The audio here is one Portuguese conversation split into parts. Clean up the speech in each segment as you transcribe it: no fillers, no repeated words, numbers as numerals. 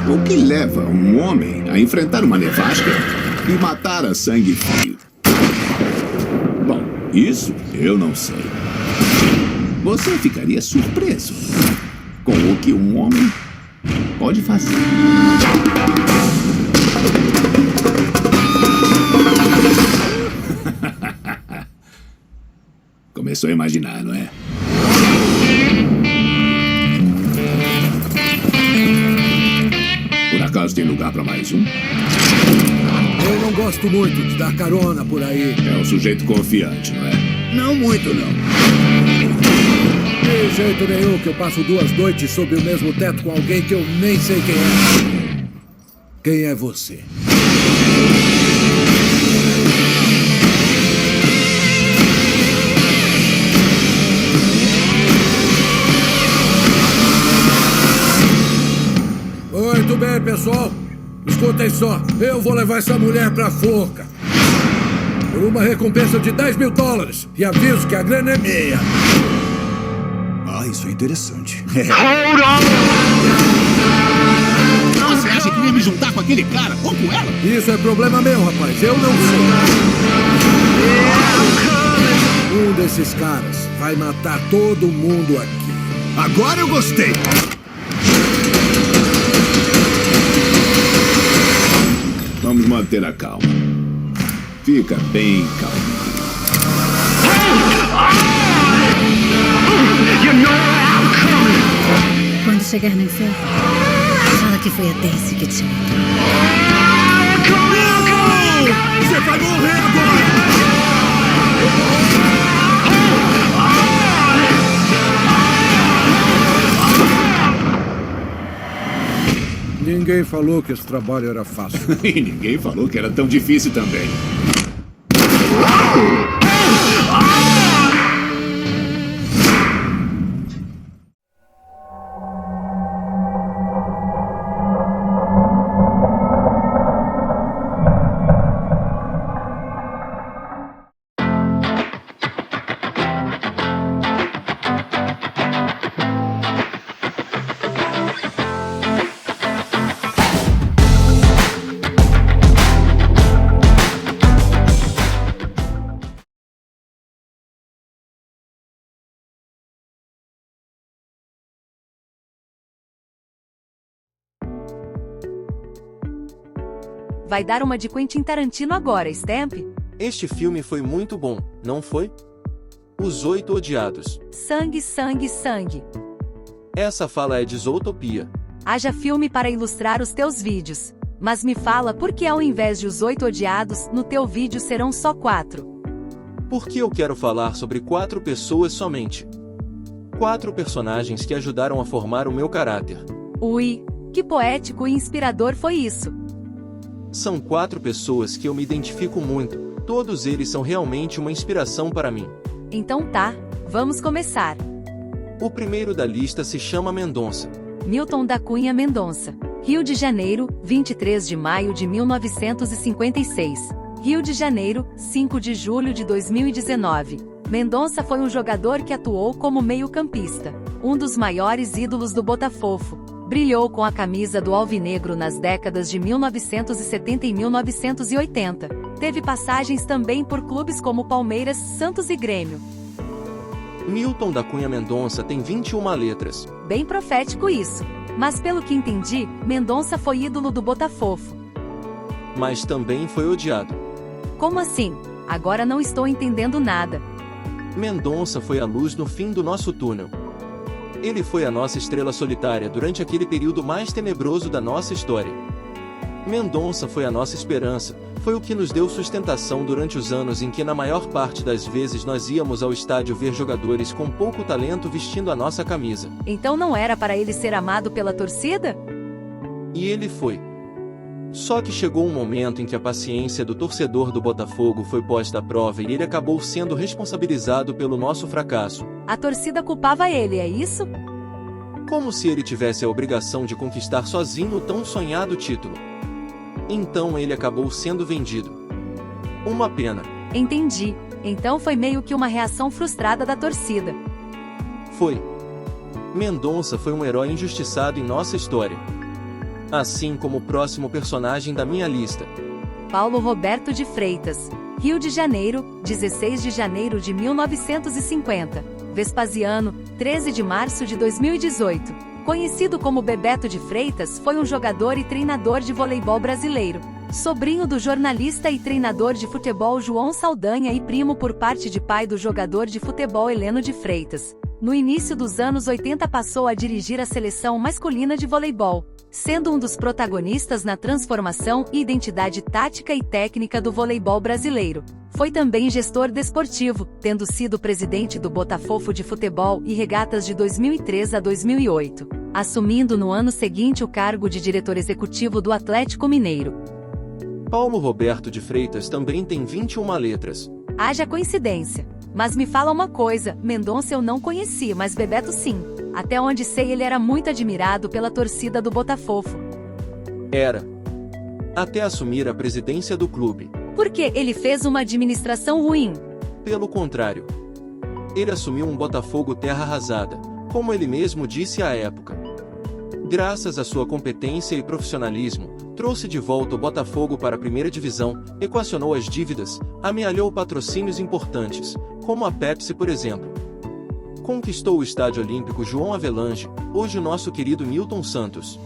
O que leva um homem a enfrentar uma nevasca e matar a sangue frio? Bom, isso eu não sei. Você ficaria surpreso com o que um homem pode fazer. Começou a imaginar, não é? Por acaso tem lugar para mais um? Eu não gosto muito de dar carona por aí. É um sujeito confiante, não é? Não muito, não. De jeito nenhum que eu passo 2 noites sob o mesmo teto com alguém que eu nem sei quem é. Quem é você? Muito bem, pessoal. Escutem só. Eu vou levar essa mulher pra forca. Por uma recompensa de $10 mil. E aviso que a grana é minha. Ah, isso é interessante. Você acha que ia me juntar com aquele cara ou com ela? Isso é problema meu, rapaz. Eu não sei. Um desses caras vai matar todo mundo aqui. Agora eu gostei. Vamos manter a calma. Fica bem calmo. Quando chegar no inferno, fala que foi a Daisy que te matou. Você vai morrer agora! Ninguém falou que esse trabalho era fácil. E ninguém falou que era tão difícil também. Vai dar uma de Quentin Tarantino agora, Stamp? Este filme foi muito bom, não foi? Os 8 Odiados. Sangue, sangue, sangue. Essa fala é de Zootopia. Haja filme para ilustrar os teus vídeos. Mas me fala por que ao invés de os 8 odiados, no teu vídeo serão só 4. Porque eu quero falar sobre 4 pessoas somente. 4 personagens que ajudaram a formar o meu caráter. Ui, que poético e inspirador foi isso. São 4 pessoas que eu me identifico muito, todos eles são realmente uma inspiração para mim. Então tá, vamos começar. O primeiro da lista se chama Mendonça. Milton da Cunha Mendonça. Rio de Janeiro, 23 de maio de 1956. Rio de Janeiro, 5 de julho de 2019. Mendonça foi um jogador que atuou como meio-campista, um dos maiores ídolos do Botafogo. Brilhou com a camisa do Alvinegro nas décadas de 1970 e 1980. Teve passagens também por clubes como Palmeiras, Santos e Grêmio. Milton da Cunha Mendonça tem 21 letras. Bem profético isso. Mas pelo que entendi, Mendonça foi ídolo do Botafogo. Mas também foi odiado. Como assim? Agora não estou entendendo nada. Mendonça foi a luz no fim do nosso túnel. Ele foi a nossa estrela solitária durante aquele período mais tenebroso da nossa história. Mendonça foi a nossa esperança, foi o que nos deu sustentação durante os anos em que na maior parte das vezes nós íamos ao estádio ver jogadores com pouco talento vestindo a nossa camisa. Então não era para ele ser amado pela torcida? E ele foi. Só que chegou um momento em que a paciência do torcedor do Botafogo foi posta à prova e ele acabou sendo responsabilizado pelo nosso fracasso. A torcida culpava ele, é isso? Como se ele tivesse a obrigação de conquistar sozinho o tão sonhado título. Então ele acabou sendo vendido. Uma pena. Entendi. Então foi meio que uma reação frustrada da torcida. Foi. Mendonça foi um herói injustiçado em nossa história. Assim como o próximo personagem da minha lista. Paulo Roberto de Freitas, Rio de Janeiro, 16 de janeiro de 1950. Vespasiano, 13 de março de 2018. Conhecido como Bebeto de Freitas, foi um jogador e treinador de voleibol brasileiro. Sobrinho do jornalista e treinador de futebol João Saldanha e primo por parte de pai do jogador de futebol Heleno de Freitas. No início dos anos 80 passou a dirigir a seleção masculina de voleibol, sendo um dos protagonistas na transformação e identidade tática e técnica do voleibol brasileiro. Foi também gestor desportivo, tendo sido presidente do Botafogo de Futebol e Regatas de 2003 a 2008, assumindo no ano seguinte o cargo de diretor executivo do Atlético Mineiro. Paulo Roberto de Freitas também tem 21 letras. Haja coincidência. Mas me fala uma coisa, Mendonça eu não conheci, mas Bebeto sim. Até onde sei ele era muito admirado pela torcida do Botafogo. Era. Até assumir a presidência do clube. Porque ele fez uma administração ruim. Pelo contrário. Ele assumiu um Botafogo terra arrasada, como ele mesmo disse à época. Graças à sua competência e profissionalismo, trouxe de volta o Botafogo para a primeira divisão, equacionou as dívidas, amealhou patrocínios importantes, como a Pepsi por exemplo. Conquistou o Estádio Olímpico João Avelange, hoje o nosso querido Nilton Santos.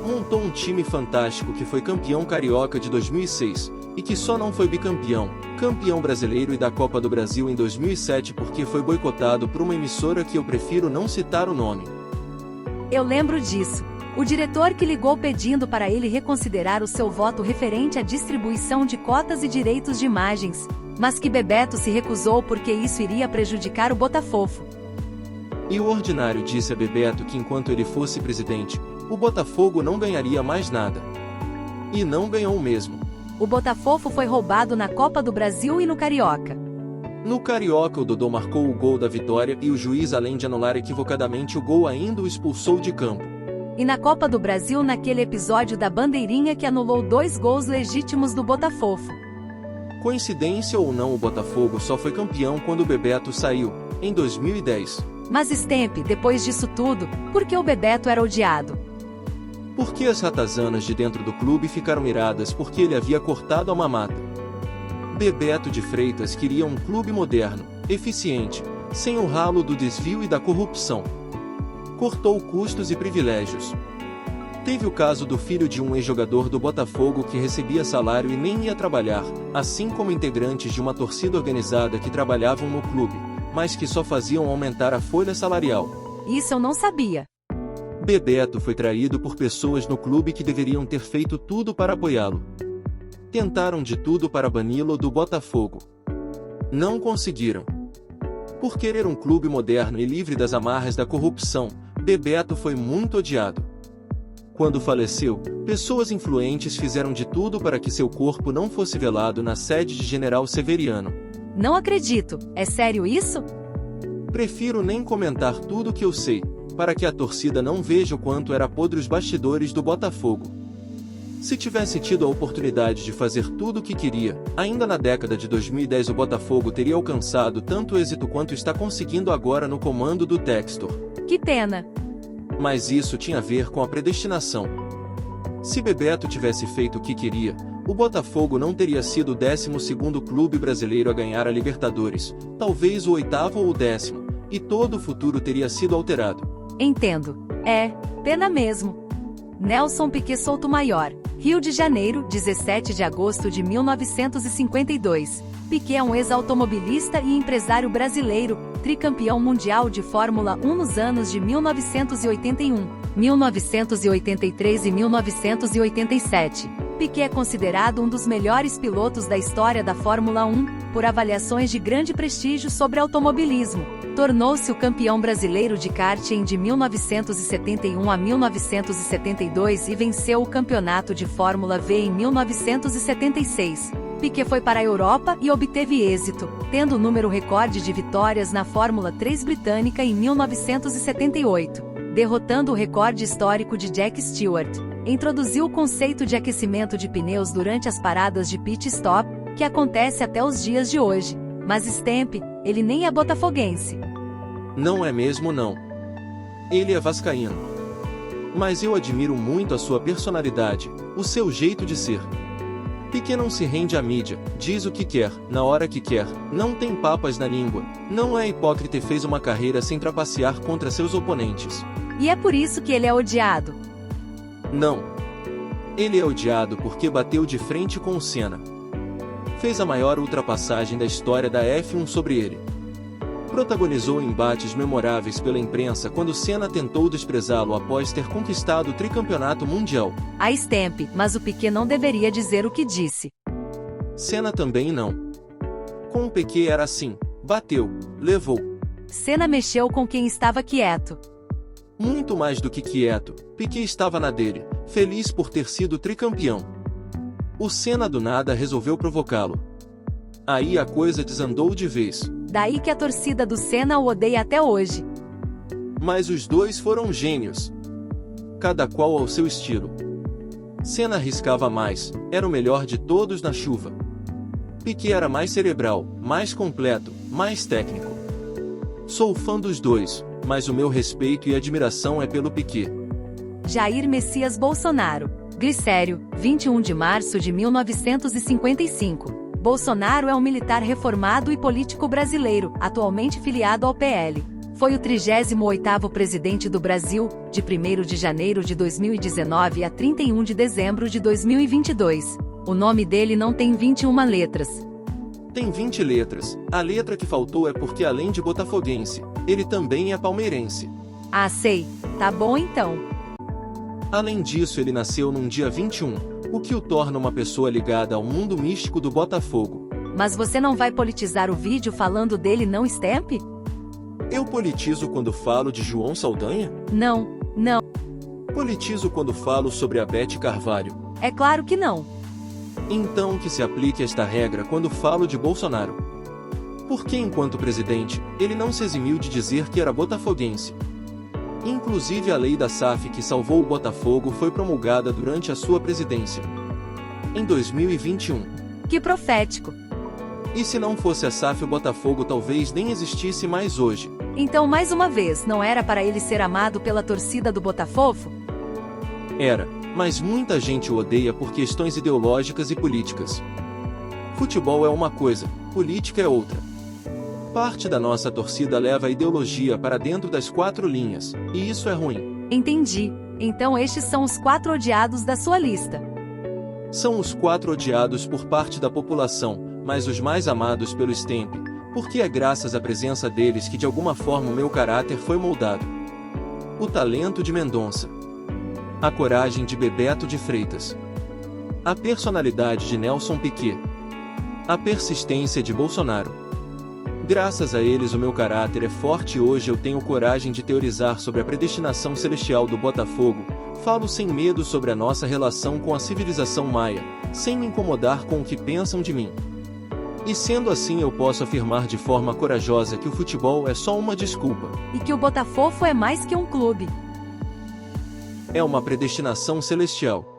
Montou um time fantástico que foi campeão carioca de 2006, e que só não foi bicampeão, campeão brasileiro e da Copa do Brasil em 2007 porque foi boicotado por uma emissora que eu prefiro não citar o nome. Eu lembro disso. O diretor que ligou pedindo para ele reconsiderar o seu voto referente à distribuição de cotas e direitos de imagens, mas que Bebeto se recusou porque isso iria prejudicar o Botafogo. E o ordinário disse a Bebeto que enquanto ele fosse presidente, o Botafogo não ganharia mais nada. E não ganhou mesmo. O Botafogo foi roubado na Copa do Brasil e no Carioca. No Carioca o Dodô marcou o gol da vitória e o juiz, além de anular equivocadamente o gol, ainda o expulsou de campo. E na Copa do Brasil naquele episódio da bandeirinha que anulou 2 gols legítimos do Botafogo. Coincidência ou não, o Botafogo só foi campeão quando o Bebeto saiu, em 2010. Mas Stemp, depois disso tudo, por que o Bebeto era odiado? Porque as ratazanas de dentro do clube ficaram iradas porque ele havia cortado a mamata. Bebeto de Freitas queria um clube moderno, eficiente, sem o ralo do desvio e da corrupção. Cortou custos e privilégios. Teve o caso do filho de um ex-jogador do Botafogo que recebia salário e nem ia trabalhar, assim como integrantes de uma torcida organizada que trabalhavam no clube, mas que só faziam aumentar a folha salarial. Isso eu não sabia. Bebeto foi traído por pessoas no clube que deveriam ter feito tudo para apoiá-lo. Tentaram de tudo para bani-lo do Botafogo. Não conseguiram. Por querer um clube moderno e livre das amarras da corrupção, Bebeto foi muito odiado. Quando faleceu, pessoas influentes fizeram de tudo para que seu corpo não fosse velado na sede de General Severiano. Não acredito, é sério isso? Prefiro nem comentar tudo o que eu sei, para que a torcida não veja o quanto era podre os bastidores do Botafogo. Se tivesse tido a oportunidade de fazer tudo o que queria, ainda na década de 2010 o Botafogo teria alcançado tanto êxito quanto está conseguindo agora no comando do Textor. Que pena! Mas isso tinha a ver com a predestinação. Se Bebeto tivesse feito o que queria, o Botafogo não teria sido o 12º clube brasileiro a ganhar a Libertadores, talvez o 8º ou o 10º, e todo o futuro teria sido alterado. Entendo. É, pena mesmo. Nelson Piquet Souto-Maior, Rio de Janeiro, 17 de agosto de 1952. Piquet é um ex-automobilista e empresário brasileiro, tricampeão mundial de Fórmula 1 nos anos de 1981, 1983 e 1987. Piquet é considerado um dos melhores pilotos da história da Fórmula 1, por avaliações de grande prestígio sobre automobilismo. Tornou-se o campeão brasileiro de karting de 1971 a 1972 e venceu o campeonato de Fórmula V em 1976. Piquet foi para a Europa e obteve êxito, tendo o número recorde de vitórias na Fórmula 3 britânica em 1978, derrotando o recorde histórico de Jack Stewart. Introduziu o conceito de aquecimento de pneus durante as paradas de pit stop, que acontece até os dias de hoje. Mas Stemp, ele nem é botafoguense. Não é mesmo não. Ele é vascaíno. Mas eu admiro muito a sua personalidade, o seu jeito de ser. Piquet não se rende à mídia, diz o que quer, na hora que quer, não tem papas na língua, não é hipócrita e fez uma carreira sem trapacear contra seus oponentes. E é por isso que ele é odiado. Não. Ele é odiado porque bateu de frente com o Senna. Fez a maior ultrapassagem da história da F1 sobre ele. Protagonizou embates memoráveis pela imprensa quando Senna tentou desprezá-lo após ter conquistado o tricampeonato mundial. A Stamp, mas o Piquet não deveria dizer o que disse. Senna também não. Com o Piquet era assim, bateu, levou. Senna mexeu com quem estava quieto. Muito mais do que quieto, Piquet estava na dele, feliz por ter sido tricampeão. O Senna do nada resolveu provocá-lo. Aí a coisa desandou de vez. Daí que a torcida do Senna o odeia até hoje. Mas os dois foram gênios. Cada qual ao seu estilo. Senna arriscava mais, era o melhor de todos na chuva. Piquet era mais cerebral, mais completo, mais técnico. Sou fã dos dois, mas o meu respeito e admiração é pelo Piquet. Jair Messias Bolsonaro. Glicério, 21 de março de 1955. Bolsonaro é um militar reformado e político brasileiro, atualmente filiado ao PL. Foi o 38º presidente do Brasil, de 1º de janeiro de 2019 a 31 de dezembro de 2022. O nome dele não tem 21 letras. Tem 20 letras, a letra que faltou é porque além de botafoguense, ele também é palmeirense. Ah, sei. Tá bom então. Além disso, ele nasceu num dia 21, o que o torna uma pessoa ligada ao mundo místico do Botafogo. Mas você não vai politizar o vídeo falando dele não, Stamp? Eu politizo quando falo de João Saldanha? Não, não. Politizo quando falo sobre a Beth Carvalho. É claro que não. Então que se aplique esta regra quando falo de Bolsonaro. Porque enquanto presidente, ele não se eximiu de dizer que era botafoguense. Inclusive a lei da SAF que salvou o Botafogo foi promulgada durante a sua presidência. Em 2021. Que profético. E se não fosse a SAF, o Botafogo talvez nem existisse mais hoje. Então, mais uma vez, não era para ele ser amado pela torcida do Botafogo? Era, mas muita gente o odeia por questões ideológicas e políticas. Futebol é uma coisa, política é outra. Parte da nossa torcida leva a ideologia para dentro das 4 linhas, e isso é ruim. Entendi. Então estes são os 4 odiados da sua lista. São os 4 odiados por parte da população, mas os mais amados pelo Stamp, porque é graças à presença deles que de alguma forma o meu caráter foi moldado. O talento de Mendonça. A coragem de Bebeto de Freitas. A personalidade de Nelson Piquet. A persistência de Bolsonaro. Graças a eles o meu caráter é forte e hoje eu tenho coragem de teorizar sobre a predestinação celestial do Botafogo, falo sem medo sobre a nossa relação com a civilização maia, sem me incomodar com o que pensam de mim. E sendo assim eu posso afirmar de forma corajosa que o futebol é só uma desculpa. E que o Botafogo é mais que um clube. É uma predestinação celestial.